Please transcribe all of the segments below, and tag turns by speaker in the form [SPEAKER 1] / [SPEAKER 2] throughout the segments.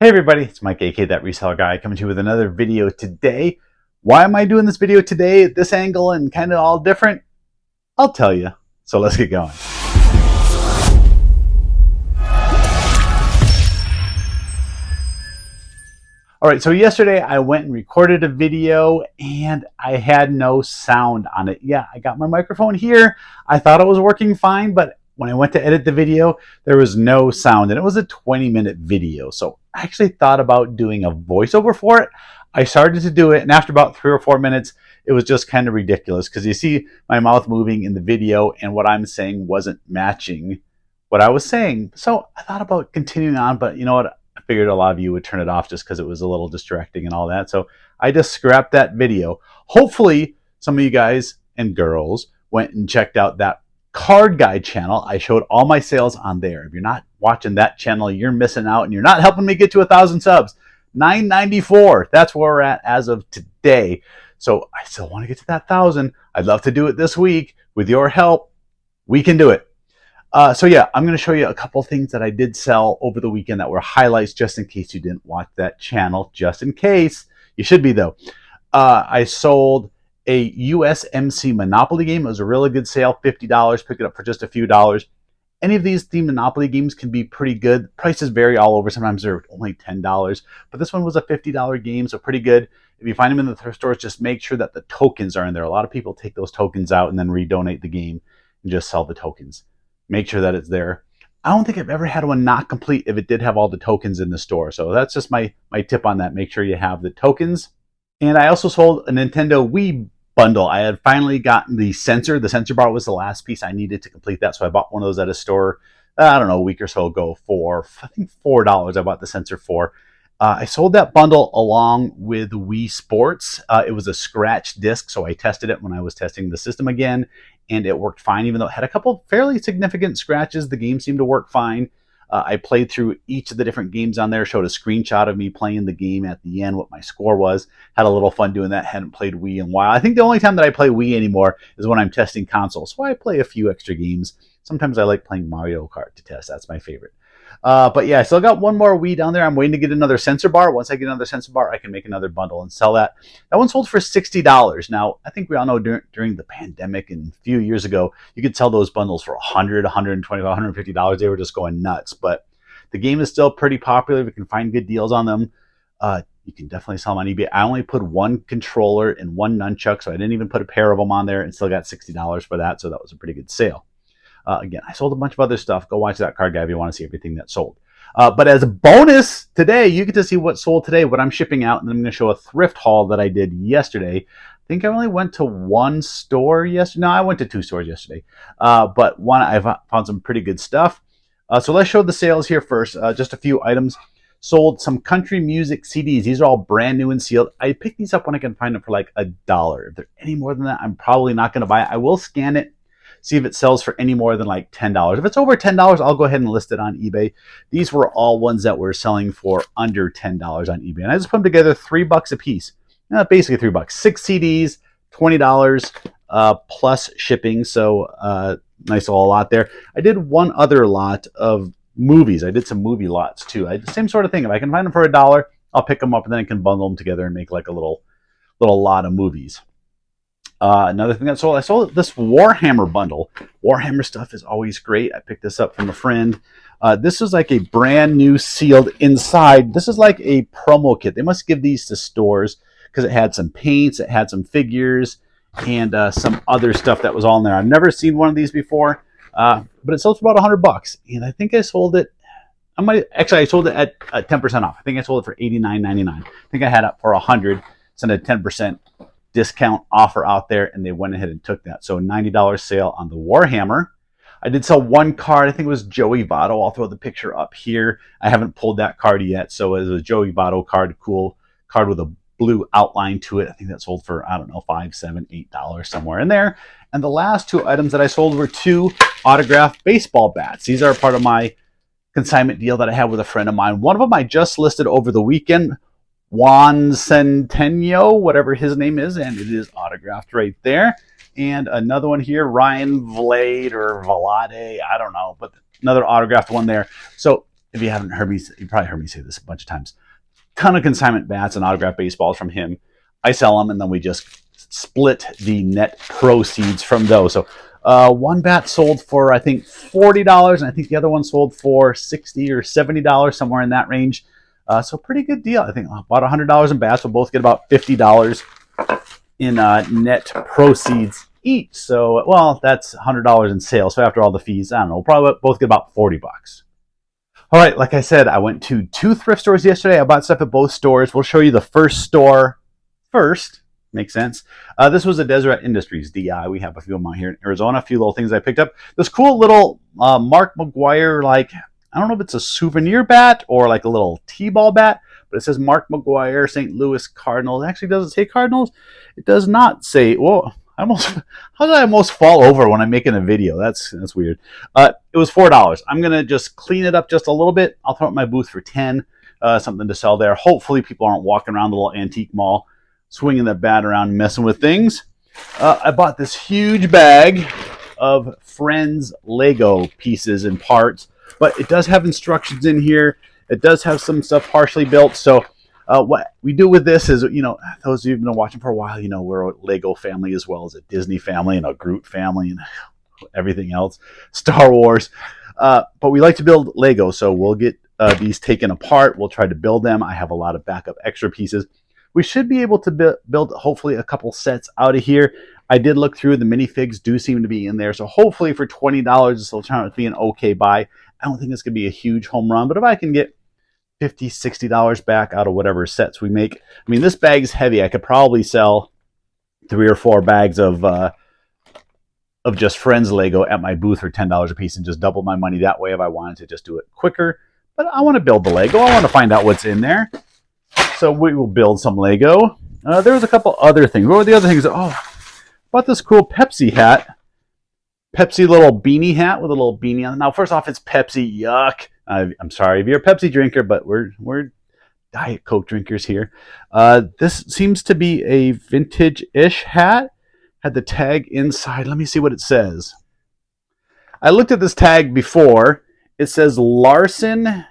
[SPEAKER 1] Hey everybody, it's Mike, aka That Reseller Guy, coming to you with another video today. Why am I doing this video today at this angle and kind of all different? I'll tell you. So let's get going. All right, so yesterday I went and recorded a video and I had no sound on it. Yeah, I got my microphone here. I thought it was working fine, but when I went to edit the video, there was no sound, and it was a 20-minute video. So I actually thought about doing a voiceover for it. I started to do it, and after about 3 or 4 minutes, it was just kind of ridiculous because you see my mouth moving in the video, and what I'm saying wasn't matching what I was saying. So I thought about continuing on, but you know what? I figured a lot of you would turn it off just because it was a little distracting and all that. So I just scrapped that video. Hopefully, some of you guys and girls went and checked out that card guide channel. I showed all my sales on there. If you're not watching that channel, you're missing out, and you're not helping me get to 1,000 subs. 994. That's where we're at as of today. So I still want to get to that 1,000. I'd love to do it this week. With your help, we can do it. So yeah, I'm going to show you a couple things that I did sell over the weekend that were highlights, just in case you didn't watch that channel. Just in case. You should be, though. I sold a USMC Monopoly game. It was a really good sale, $50. Picked it up for just a few dollars. Any of these themed Monopoly games can be pretty good. Prices vary all over. Sometimes they're only $10. But this one was a $50 game, so pretty good. If you find them in the thrift stores, just make sure that the tokens are in there. A lot of people take those tokens out and then redonate the game and just sell the tokens. Make sure that it's there. I don't think I've ever had one not complete if it did have all the tokens in the store. So that's just my tip on that. Make sure you have the tokens. And I also sold a Nintendo Wii bundle. I had finally gotten the sensor. The sensor bar was the last piece I needed to complete that. So I bought one of those at a store, I don't know, a week or so ago for, I think, $4 I bought the sensor for. I sold that bundle along with Wii Sports. It was a scratch disc, so I tested it when I was testing the system again, and it worked fine. Even though it had a couple fairly significant scratches, the game seemed to work fine. I played through each of the different games on there, showed a screenshot of me playing the game at the end, what my score was. Had a little fun doing that. Hadn't played Wii in a while. I think the only time that I play Wii anymore is when I'm testing consoles. So I play a few extra games. Sometimes I like playing Mario Kart to test. That's my favorite. But yeah, I still got one more Wii down there. I'm waiting to get another sensor bar. Once I get another sensor bar, I can make another bundle and sell that. That one sold for $60. Now, I think we all know during the pandemic and a few years ago, you could sell those bundles for $100, $120, $150. They were just going nuts. But the game is still pretty popular. If you can find good deals on them, you can definitely sell them on eBay. I only put one controller and one nunchuck, so I didn't even put a pair of them on there, and still got $60 for that. So that was a pretty good sale. Again, I sold a bunch of other stuff. Go watch that card guide if you want to see everything that sold. But as a bonus today, you get to see what sold today, what I'm shipping out, and then I'm going to show a thrift haul that I did yesterday. I think I only went to one store yesterday. No, I went to 2 stores yesterday. But one, I found some pretty good stuff. So let's show the sales here first. Just a few items. Sold some country music CDs. These are all brand new and sealed. I picked these up when I can find them for like $1. If they're any more than that, I'm probably not going to buy it. I will scan it, see if it sells for any more than like $10. If it's over $10, I'll go ahead and list it on eBay. These were all ones that were selling for under $10 on eBay. And I just put them together, $3 a piece. Basically $3. 6 CDs, $20 plus shipping. So nice little lot there. I did one other lot of movies. I did some movie lots too. Same sort of thing. If I can find them for $1, I'll pick them up and then I can bundle them together and make like a little lot of movies. Another thing that sold, I sold this Warhammer bundle. Warhammer stuff is always great. I picked this up from a friend. This is like a brand new sealed inside. This is like a promo kit. They must give these to stores because it had some paints, it had some figures, and some other stuff that was all in there. I've never seen one of these before, but it sold for about $100. And I think I sold it. I sold it at 10% off. I think I sold it for $89.99. I think I had it for $100. Sent a 10% discount offer out there, and they went ahead and took that. So $90 sale on the Warhammer. I did sell one card. I think it was Joey Votto. I'll throw the picture up here. I haven't pulled that card yet. So it was a Joey Votto card, cool card with a blue outline to it. I think that sold for, I don't know, $5, $7, $8, somewhere in there. And the last 2 items that I sold were 2 autographed baseball bats. These are part of my consignment deal that I had with a friend of mine. One of them I just listed over the weekend. Juan Centeno, whatever his name is, and it is autographed right there. And another one here, Ryan Vlade or Vlade, I don't know, but another autographed one there. So if you haven't heard me, you probably heard me say this a bunch of times. Ton of consignment bats and autographed baseballs from him. I sell them, and then we just split the net proceeds from those. So one bat sold for, I think, $40, and I think the other one sold for $60 or $70, somewhere in that range. So pretty good deal. I think about $100 in bats. We'll both get about $50 in net proceeds each. So, well, that's $100 in sales. So after all the fees, I don't know, we'll probably both get about 40 bucks. All right, like I said, I went to 2 thrift stores yesterday. I bought stuff at both stores. We'll show you the first store first. Makes sense. This was a Deseret Industries DI. We have a few of them out here in Arizona. A few little things I picked up. This cool little Mark McGuire, like, I don't know if it's a souvenir bat or like a little T-ball bat, but it says Mark McGuire, St. Louis Cardinals. It actually doesn't say Cardinals. It does not say. Whoa, how did I almost fall over when I'm making a video? That's weird. It was $4. I'm gonna just clean it up just a little bit. I'll throw it in my booth for $10. Something to sell there. Hopefully, people aren't walking around the little antique mall, swinging the bat around, messing with things. I bought this huge bag of Friends Lego pieces and parts, but it does have instructions in here. It does have some stuff partially built. So what we do with this is, you know, those of you who've been watching for a while, you know, we're a Lego family as well as a Disney family and a Groot family and everything else, Star Wars. But we like to build Lego, so we'll get these taken apart. We'll try to build them. I have a lot of backup extra pieces. We should be able to build hopefully a couple sets out of here. I did look through. The minifigs do seem to be in there. So hopefully for $20, this will turn out to be an okay buy. I don't think it's going to be a huge home run, but if I can get $50, $60 back out of whatever sets we make. I mean, this bag's heavy. I could probably sell 3 or 4 bags of just Friends Lego at my booth for $10 a piece and just double my money that way if I wanted to just do it quicker. But I want to build the Lego. I want to find out what's in there. So we will build some Lego. There was a couple other things. What were the other things? Oh, bought this cool Pepsi hat. Pepsi little beanie hat with a little beanie on it. Now, first off, it's Pepsi. Yuck. I'm sorry if you're a Pepsi drinker, but we're Diet Coke drinkers here. This seems to be a vintage-ish hat. Had the tag inside. Let me see what it says. I looked at this tag before. It says Larson.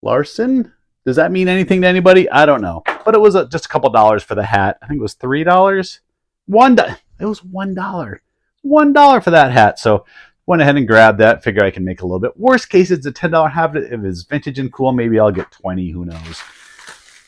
[SPEAKER 1] Larson? Does that mean anything to anybody? I don't know. But it was just a couple dollars for the hat. I think it was $3. It was $1. $1 for that hat. So went ahead and grabbed that. Figure I can make a little bit. Worst case, it's a $10 hat. If it's vintage and cool, maybe I'll get 20. Who knows?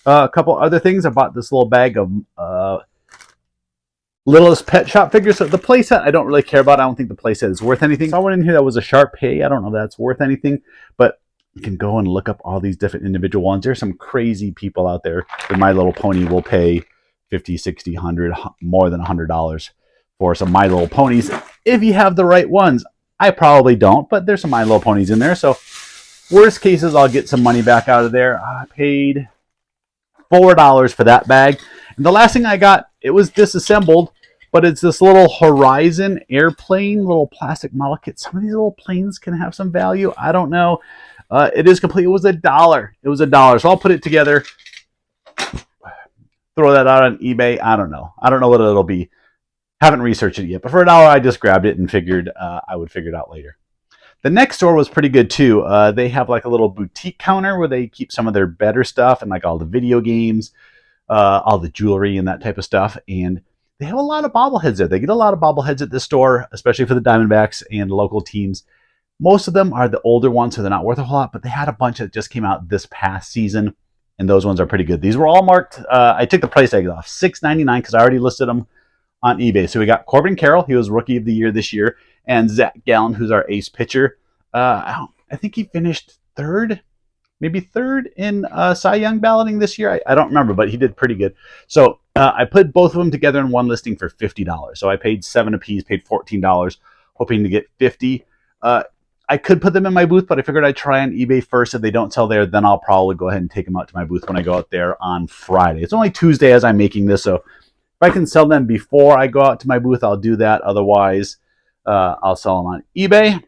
[SPEAKER 1] A couple other things. I bought this little bag of Littlest Pet Shop figures. So the playset I don't really care about. I don't think the playset is worth anything. So I went in here that was a Sharpay. I don't know if that's worth anything, but you can go and look up all these different individual ones. There's some crazy people out there that My Little Pony will pay $50, $60, $100, more than $100 for some My Little Ponies if you have the right ones. I probably don't, but there's some My Little Ponies in there. So worst cases, I'll get some money back out of there. I paid $4 for that bag. And the last thing I got, it was disassembled, but it's this little Horizon airplane, little plastic model kit. Some of these little planes can have some value. I don't know. It is complete. It was $1. It was $1. So I'll put it together, throw that out on eBay. I don't know. I don't know what it'll be. Haven't researched it yet. But for $1, I just grabbed it and figured I would figure it out later. The next store was pretty good too. They have like a little boutique counter where they keep some of their better stuff and like all the video games, all the jewelry and that type of stuff. And they have a lot of bobbleheads there. They get a lot of bobbleheads at this store, especially for the Diamondbacks and local teams. Most of them are the older ones, so they're not worth a whole lot, but they had a bunch that just came out this past season, and those ones are pretty good. These were all marked. I took the price tags off, $6.99, because I already listed them on eBay. So we got Corbin Carroll. He was Rookie of the Year this year, and Zach Gallen, who's our ace pitcher. I think he finished maybe third in Cy Young balloting this year. I don't remember, but he did pretty good. So I put both of them together in one listing for $50. So I paid $7 apiece, paid $14, hoping to get $50. I could put them in my booth, but I figured I'd try on eBay first. If they don't sell there, then I'll probably go ahead and take them out to my booth when I go out there on Friday. It's only Tuesday as I'm making this, so if I can sell them before I go out to my booth, I'll do that. Otherwise, I'll sell them on eBay.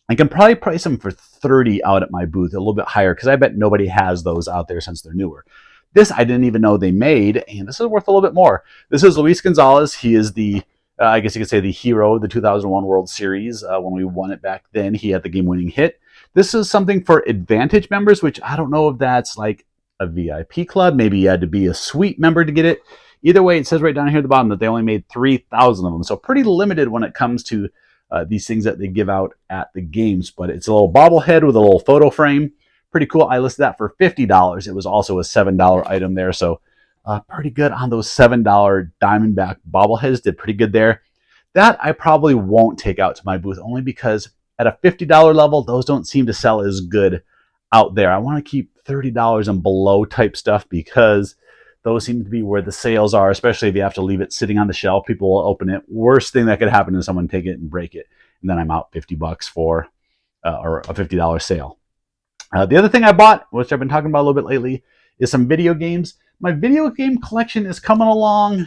[SPEAKER 1] I can probably price them for $30 out at my booth, a little bit higher, because I bet nobody has those out there since they're newer. This I didn't even know they made, and this is worth a little bit more. This is Luis Gonzalez. He is the I guess you could say the hero of the 2001 World Series. When we won it back then, he had the game-winning hit. This is something for Advantage members, which I don't know if that's like a VIP club. Maybe you had to be a suite member to get it. Either way, it says right down here at the bottom that they only made 3,000 of them. So pretty limited when it comes to these things that they give out at the games. But it's a little bobblehead with a little photo frame. Pretty cool. I listed that for $50. It was also a $7 item there. So pretty good on those $7 Diamondback bobbleheads. Did pretty good there. That I probably won't take out to my booth, only because at a $50 level, those don't seem to sell as good out there. I want to keep $30 and below type stuff, because those seem to be where the sales are, especially if you have to leave it sitting on the shelf. People will open it. Worst thing that could happen is someone take it and break it, and then I'm out $50 for or a $50 sale. The other thing I bought, which I've been talking about a little bit lately, is some video games. My video game collection is coming along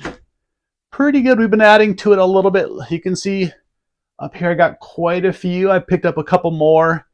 [SPEAKER 1] pretty good. We've been adding to it a little bit. You can see up here I got quite a few. I picked up a couple more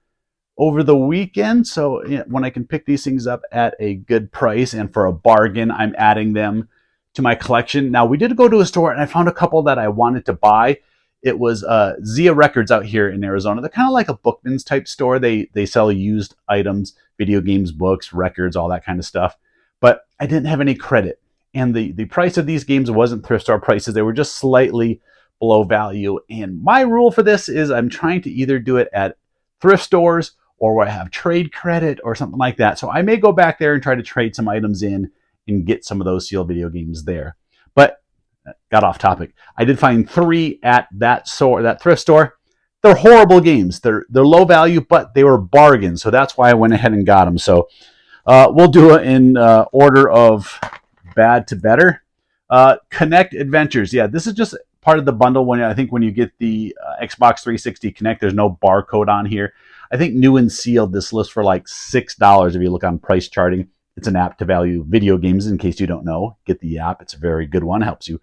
[SPEAKER 1] over the weekend. So when I can pick these things up at a good price and for a bargain, I'm adding them to my collection. Now, we did go to a store and I found a couple that I wanted to buy. It was Zia Records out here in Arizona. They're kind of like a Bookman's type store. They sell used items, video games, books, records, all that kind of stuff. But I didn't have any credit. And the price of these games wasn't thrift store prices. They were just slightly below value. And my rule for this is I'm trying to either do it at thrift stores or where I have trade credit or something like that. So I may go back there and try to trade some items in and get some of those sealed video games there. But got off topic. I did find 3 at that thrift store. They're horrible games. They're low value, but they were bargains. So that's why I went ahead and got them. So we'll do it in order of bad to better. Connect Adventures. Yeah, this is just part of the bundle. I think when you get the Xbox 360 Connect, there's no barcode on here. I think new and sealed, this lists for like $6 if you look on price charting. It's an app to value video games, in case you don't know. Get the app. It's a very good one. It helps you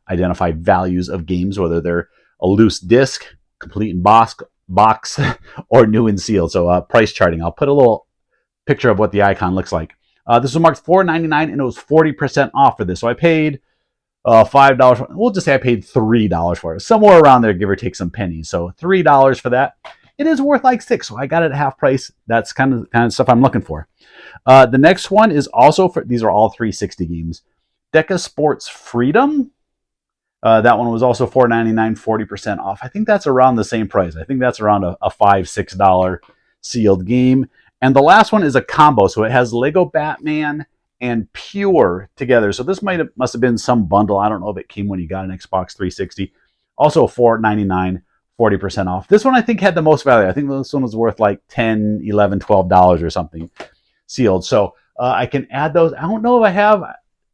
[SPEAKER 1] identify values of games, whether they're a loose disc, complete in box, or new and sealed. So price charting. I'll put a little picture of what the icon looks like. This was marked $4.99 and it was 40% off for this. So I paid $5. We'll just say I paid $3 for it. Somewhere around there, give or take some pennies. So $3 for that. It is worth like $6, so I got it at half price. That's kind of stuff I'm looking for. The next one is also for, these are all 360 games. Deca Sports Freedom. That one was also $4.99, 40% off. I think that's around the same price. I think that's around a $5, $6 sealed game. And the last one is a combo, so it has Lego Batman and Pure together. So this must have been some bundle. I don't know if it came when you got an Xbox 360. Also $4.99. 40% off. This one I think had the most value. I think this one was worth like $10, $11, $12 or something sealed. So I can add those. I don't know if I have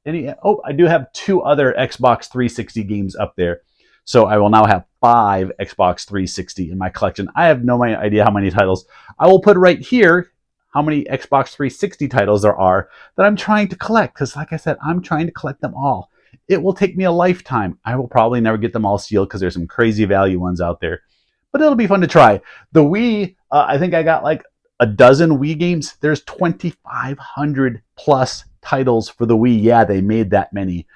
[SPEAKER 1] any. Oh, I do have 2 other Xbox 360 games up there. So I will now have 5 Xbox 360 in my collection. I have no idea how many titles. I will put right here how many Xbox 360 titles there are that I'm trying to collect. Because like I said, I'm trying to collect them all. It will take me a lifetime. I will probably never get them all sealed because there's some crazy value ones out there. But it'll be fun to try. The Wii, I think I got like a dozen Wii games. There's 2,500 plus titles for the Wii. Yeah, they made that many.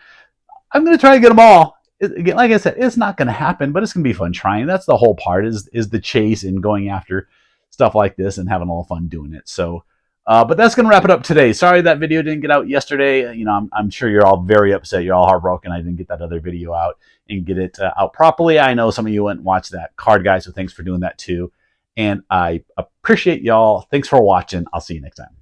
[SPEAKER 1] I'm going to try to get them all. Again, like I said, it's not going to happen, but it's going to be fun trying. That's the whole part is the chase and going after stuff like this and having a little fun doing it. So, but that's going to wrap it up today. Sorry that video didn't get out yesterday. You know, I'm sure you're all very upset. You're all heartbroken. I didn't get that other video out and get it out properly. I know some of you went and watched that card guy, so thanks for doing that too. And I appreciate y'all. Thanks for watching. I'll see you next time.